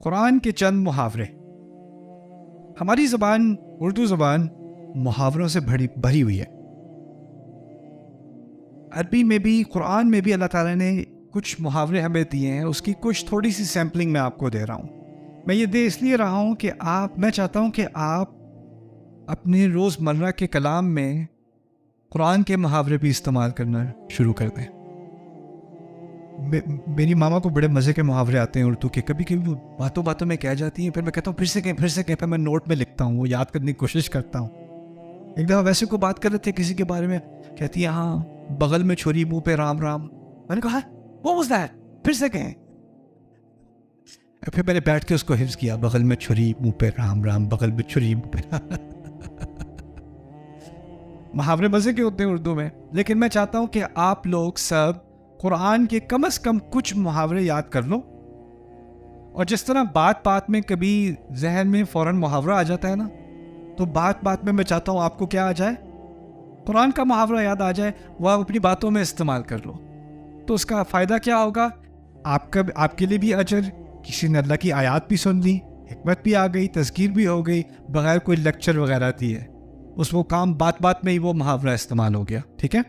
قرآن کے چند محاورے. ہماری زبان اردو زبان محاوروں سے بھری ہوئی ہے. عربی میں بھی قرآن میں بھی اللہ تعالیٰ نے کچھ محاورے ہمیں دیے ہیں. اس کی کچھ تھوڑی سی سیمپلنگ میں آپ کو دے رہا ہوں. میں یہ دے اس لیے رہا ہوں کہ میں چاہتا ہوں کہ آپ اپنے روز مرہ کے کلام میں قرآن کے محاورے بھی استعمال کرنا شروع کر دیں. میری ماما کو بڑے مزے کے محاورے آتے ہیں اردو کے. کبھی کبھی وہ باتوں میں کہہ جاتی ہیں, پھر میں کہتا ہوں پھر سے کہیں, پھر میں نوٹ میں لکھتا ہوں, وہ یاد کرنے کی کوشش کرتا ہوں. ایک دفعہ ویسے کو بات کر رہے تھے کسی کے بارے میں, کہتی ہے ہاں بغل میں چھری منہ پہ رام رام. میں نے کہا what was that؟ پھر سے کہیں. پھر میں نے بیٹھ کے اس کو حفظ کیا, بغل میں چھری منہ پہ رام رام, بغل میں چھری منہ پہ رام. محاورے مزے کے ہوتے ہیں اردو میں, لیکن میں چاہتا ہوں کہ آپ لوگ سب قرآن کے کم از کم کچھ محاورے یاد کر لو. اور جس طرح بات میں کبھی ذہن میں فوراً محاورہ آ جاتا ہے نا, تو بات میں چاہتا ہوں آپ کو کیا آ جائے, قرآن کا محاورہ یاد آ جائے, وہ آپ اپنی باتوں میں استعمال کر لو. تو اس کا فائدہ کیا ہوگا, آپ کے لیے بھی اجر, کسی نے اللہ کی آیات بھی سن لی, حکمت بھی آ گئی, تذکیر بھی ہو گئی, بغیر کوئی لیکچر وغیرہ دیے. وہ کام بات میں ہی وہ محاورہ استعمال ہو گیا. ٹھیک ہے,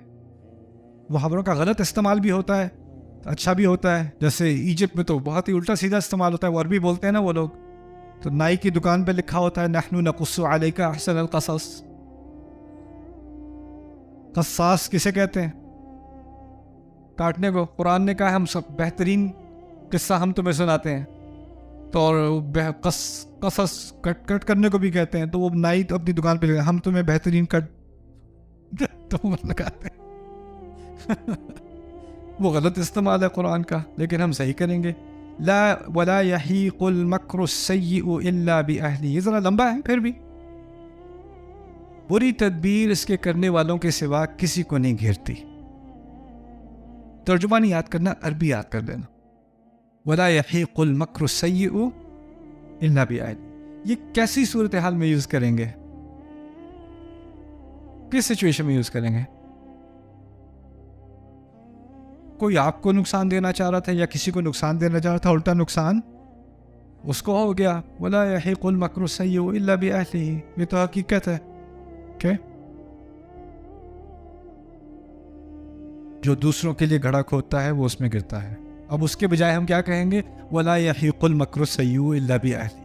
محاوروں کا غلط استعمال بھی ہوتا ہے, اچھا بھی ہوتا ہے. جیسے ایجپٹ میں تو بہت ہی الٹا سیدھا استعمال ہوتا ہے, وہ عربی بولتے ہیں نا وہ لوگ, تو نائی کی دکان پہ لکھا ہوتا ہے نحن نقص علیک احسن القصص. قصاص کسے کہتے ہیں؟ کاٹنے کو. قرآن نے کہا ہے ہم سب بہترین قصہ ہم تمہیں سناتے ہیں, تو اور قصص کٹ کرنے کو بھی کہتے ہیں. تو وہ نائی تو اپنی دکان پہ ہم تمہیں بہترین کٹ تو لگاتے ہیں. وہ غلط استعمال ہے قرآن کا, لیکن ہم صحیح کریں گے. لا ولا يحيق المكر السيء الا باهله. یہ ذرا لمبا ہے, پھر بھی بری تدبیر اس کے کرنے والوں کے سوا کسی کو نہیں گھیرتی. ترجمہ نہیں یاد کرنا, عربی یاد کر لینا. ولا يحيق المكر السيء الا باهله. یہ کیسی صورتحال میں یوز کریں گے, کس سچویشن میں یوز کریں گے؟ کوئی آپ کو نقصان دینا چاہ رہا تھا یا کسی کو نقصان دینا چاہ رہا تھا, الٹا نقصان اس کو ہو گیا. ولا يحيق المكر السيء الا باهله. یہ تو حقیقت ہے کہ جو دوسروں کے لیے گڑھا کھودتا ہے وہ اس میں گرتا ہے. اب اس کے بجائے ہم کیا کہیں گے, ولا يحيق المكر السيء الا باهله.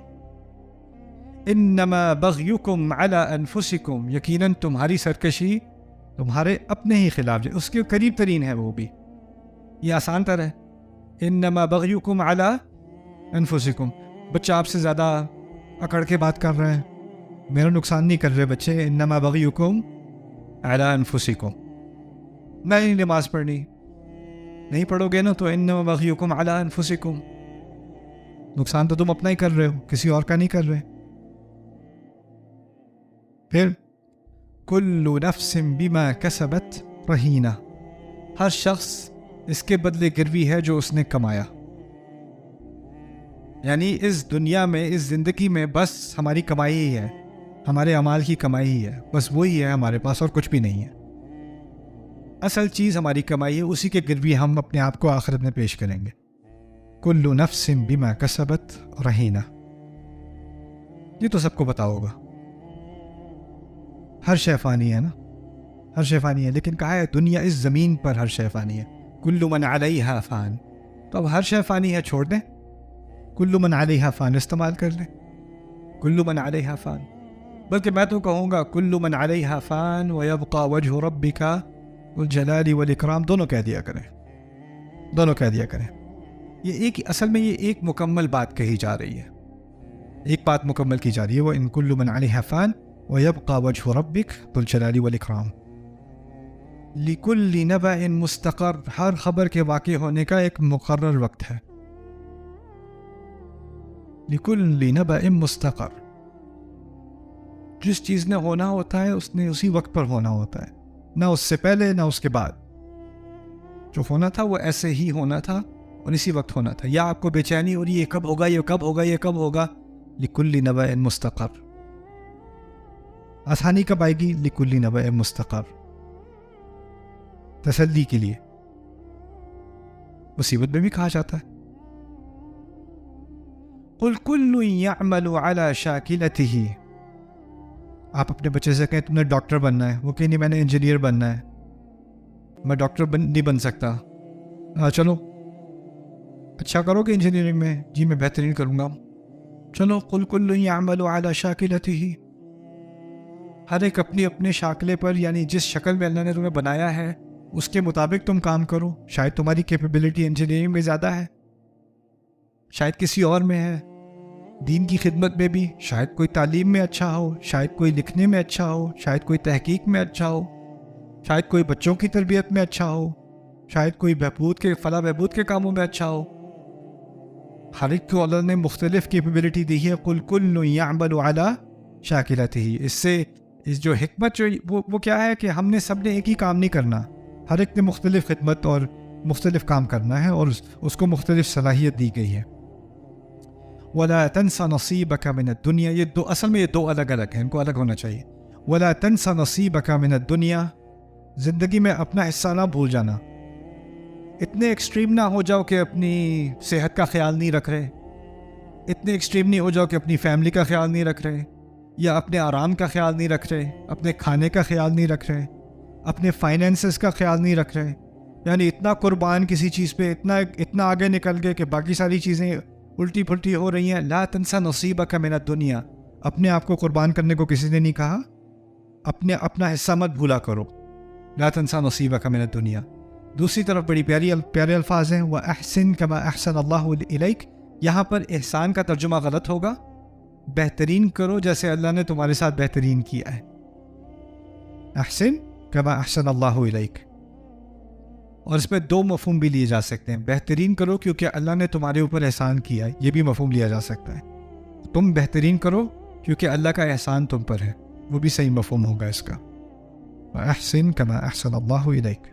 انما بغيكم على انفسكم. یقیناً تمہاری سرکشی تمہارے اپنے ہی خلاف ہے. اس کے قریب ترین ہے وہ بھی, یہ آسان تر ہے. انما بغيكم على انفسكم. بچہ آپ سے زیادہ اکڑ کے بات کر رہے ہیں, میرا نقصان نہیں کر رہے بچے. انما بغيكم على انفسكم. نہیں نماز پڑھنی, نہیں پڑھو گے نا, تو انما بغيكم على انفسكم. نقصان تو تم اپنا ہی کر رہے ہو, کسی اور کا نہیں کر رہے. پھر كل نفس بما كسبت رهينة. ہر شخص اس کے بدلے گروی ہے جو اس نے کمایا. یعنی اس دنیا میں, اس زندگی میں بس ہماری کمائی ہی ہے, ہمارے اعمال کی کمائی ہی ہے, بس وہی ہے ہمارے پاس, اور کچھ بھی نہیں ہے. اصل چیز ہماری کمائی ہے, اسی کے گروی ہم اپنے آپ کو آخرت میں پیش کریں گے. کل نفس بما کسبت رہینہ. یہ تو سب کو پتا ہوگا, ہر شے فانی ہے نا, ہر شے فانی ہے. لیکن کہا ہے دنیا, اس زمین پر ہر شے فانی ہے. کل من علیہا فان. تو اب ہر شے فانی ہے, چھوڑ دیں. کل من علیہا فان استعمال کر لیں. کل من علیہا فان. بلکہ میں تو کہوں گا کل من علیہا فان ویبقى وجہ ربک ذو الجلال والاکرام. دونوں کہہ دیا کریں, دونوں کہہ دیا کریں. یہ ایک, اصل میں یہ ایک مکمل بات کہی جا رہی ہے, ایک بات مکمل کی جا رہی ہے. وہ ان کل من علیہا فان ویبقى وجہ ربک ذو الجلال والاکرام. لکل نبأ مستقر. ہر خبر کے واقع ہونے کا ایک مقرر وقت ہے. لکل نبأ مستقر. جس چیز نے ہونا ہوتا ہے اس نے اسی وقت پر ہونا ہوتا ہے, نہ اس سے پہلے نہ اس کے بعد. جو ہونا تھا وہ ایسے ہی ہونا تھا اور اسی وقت ہونا تھا. یا آپ کو بے چینی ہو رہی ہے, یہ کب ہوگا, یہ کب ہوگا, یہ کب ہوگا. لکل نبأ مستقر. آسانی کب آئے گی؟ لکل نبأ مستقر. تسلی کے لیے. مصیبت میں بھی کہا جاتا ہے. قل كل يعمل على شاكلته. آپ اپنے بچے سے کہیں تم نے ڈاکٹر بننا ہے، وہ کہ نہیں میں نے انجینئر بننا ہے، میں ڈاکٹر نہیں بن سکتا. چلو اچھا کرو کہ انجینئرنگ میں، جی میں بہترین کروں گا. چلو قل كل يعمل على شاكلته. ہر ایک اپنی اپنے شاکلے پر، یعنی جس شکل میں اللہ نے تمہیں بنایا ہے اس کے مطابق تم کام کرو. شاید تمہاری کیپیبلٹی انجینئرنگ میں زیادہ ہے، شاید کسی اور میں ہے، دین کی خدمت میں بھی، شاید کوئی تعلیم میں اچھا ہو، شاید کوئی لکھنے میں اچھا ہو، شاید کوئی تحقیق میں اچھا ہو، شاید کوئی بچوں کی تربیت میں اچھا ہو، شاید کوئی فلاح بہبود کے کاموں میں اچھا ہو. ہر ایک کو اللہ نے مختلف کیپیبلٹی دی ہے. قل كل يعمل على شاكلته. اس سے جو حکمت وہ کیا ہے کہ ہم نے سب نے ایک ہی کام نہیں کرنا، ہر ایک نے مختلف خدمت اور مختلف کام کرنا ہے، اور اس کو مختلف صلاحیت دی گئی ہے. وَلَا تَنْسَ نَصِيبَكَ مِنَ الدُّنْيا. یہ اصل میں یہ دو الگ الگ ہیں، ان کو الگ ہونا چاہیے. وَلَا تَنْسَ نَصِيبَكَ مِنَ الدُّنْيا. زندگی میں اپنا حصہ نہ بھول جانا. اتنے ایکسٹریم نہ ہو جاؤ کہ اپنی صحت کا خیال نہیں رکھ رہے، اتنے ایکسٹریم نہیں ہو جاؤ کہ اپنی فیملی کا خیال نہیں رکھ رہے، یا اپنے آرام کا خیال نہیں رکھ رہے، اپنے کھانے کا خیال نہیں رکھ رہے، اپنے فائنینسز کا خیال نہیں رکھ رہے. یعنی اتنا قربان کسی چیز پہ، اتنا آگے نکل گئے کہ باقی ساری چیزیں الٹی پھلٹی ہو رہی ہیں. لا تنسا نصیبک من الدنیا. اپنے آپ کو قربان کرنے کو کسی نے نہیں کہا، اپنا حصہ مت بھولا کرو. لا تنسا نصیبک من الدنیا. دوسری طرف بڑی پیارے الفاظ ہیں. وَأَحْسِن كَمَا أَحْسَنَ اللَّهُ إِلَيْكَ. یہاں پر احسان کا ترجمہ غلط ہوگا. بہترین کرو جیسے اللہ نے تمہارے ساتھ بہترین کیا ہے. احسن کما احسن اللہ الیک. اور اس میں دو مفہوم بھی لیے جا سکتے ہیں. بہترین کرو کیونکہ اللہ نے تمہارے اوپر احسان کیا ہے، یہ بھی مفہوم لیا جا سکتا ہے. تم بہترین کرو کیونکہ اللہ کا احسان تم پر ہے، وہ بھی صحیح مفہوم ہوگا اس کا. احسن کما احسن اللہ الیک.